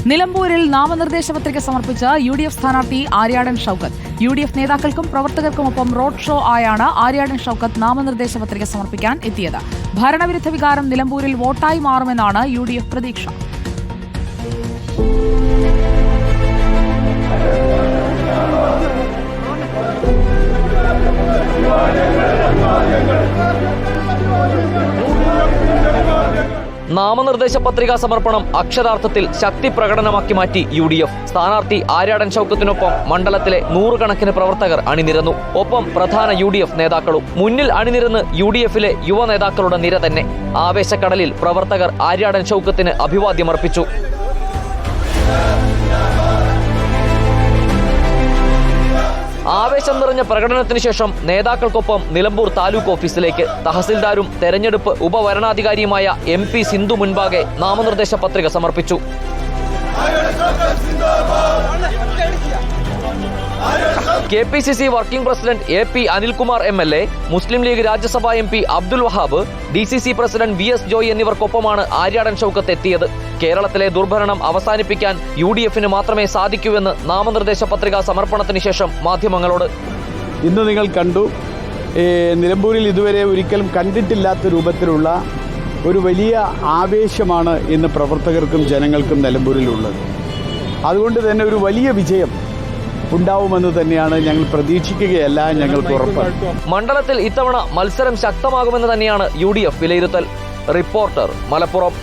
നിലമ്പൂരിൽ നാമനിർദ്ദേശ പത്രിക സമർപ്പിച്ച UDF സ്ഥാനാർത്ഥി ആര്യാടൻ ഷൗക്കത്ത്. UDF നേതാക്കൾക്കും പ്രവർത്തകർക്കുമൊപ്പം റോഡ് ഷോ ആയാണ് ആര്യാടൻ ഷൗക്കത്ത് നാമനിർദ്ദേശ പത്രിക സമർപ്പിക്കാൻ എത്തിയത്. ഭരണവിരുദ്ധ വികാരം നിലമ്പൂരിൽ വോട്ടായി മാറുമെന്നാണ് UDF പ്രതീക്ഷ. നാമനിർദ്ദേശ പത്രികാ സമർപ്പണം അക്ഷരാർത്ഥത്തിൽ ശക്തി പ്രകടനമാക്കി മാറ്റി UDF. സ്ഥാനാർത്ഥി ആര്യാടൻ ഷൗക്കത്തിനൊപ്പം മണ്ഡലത്തിലെ നൂറുകണക്കിന് പ്രവർത്തകർ അണിനിരന്നു. ഒപ്പം പ്രധാന UDF നേതാക്കളും. മുന്നിൽ അണിനിരന്ന് UDF-ലെ യുവ നേതാക്കളുടെ നിര തന്നെ. ആവേശക്കടലിൽ പ്രവർത്തകർ ആര്യാടൻ ഷൗക്കത്തിന് അഭിവാദ്യമർപ്പിച്ചു. ആവേശം നിറഞ്ഞ പ്രകടനത്തിന് ശേഷം നേതാക്കൾക്കൊപ്പം നിലമ്പൂർ താലൂക്ക് ഓഫീസിലേക്ക് തഹസിൽദാരും തെരഞ്ഞെടുപ്പ് ഉപവരണാധികാരിയുമായ MP സിന്ധു മുൻപാകെ നാമനിർദ്ദേശ പത്രിക സമർപ്പിച്ചു. KPCC വർക്കിംഗ് പ്രസിഡന്റ് AP അനിൽകുമാർ MLA, മുസ്ലിം ലീഗ് രാജ്യസഭാ MP Abdul Wahab, DCC president VS Joy എന്നിവർക്കൊപ്പമാണ് ആര്യാടൻ ഷൗക്കത്ത് എത്തിയത്. കേരളത്തിലെ ദുർഭരണം അവസാനിപ്പിക്കാൻ UDF-ന് മാത്രമേ സാധിക്കൂവെന്ന് നാമനിർദ്ദേശ പത്രികാ സമർപ്പണത്തിന് ശേഷം മാധ്യമങ്ങളോട്. ഇന്ന് നിങ്ങൾ കണ്ടു, നിലമ്പൂരിൽ ഇതുവരെ ഒരിക്കലും കണ്ടിട്ടില്ലാത്ത രൂപത്തിലുള്ള ഒരു വലിയ ആവേശമാണ് ഇന്ന് പ്രവർത്തകർക്കും ജനങ്ങൾക്കും നിലമ്പൂരിലുള്ളത്. അതുകൊണ്ട് തന്നെ ഒരു വലിയ വിജയം ഉണ്ടാവുമെന്ന് തന്നെയാണ് ഞങ്ങൾ പ്രതീക്ഷിക്കുകയല്ല, ഞങ്ങൾക്ക് ഉറപ്പാണ്. മണ്ഡലത്തിൽ ഇത്തവണ മത്സരം ശക്തമാകുമെന്ന് തന്നെയാണ് UDF വിലയിരുത്തൽ. റിപ്പോർട്ടർ, മലപ്പുറം.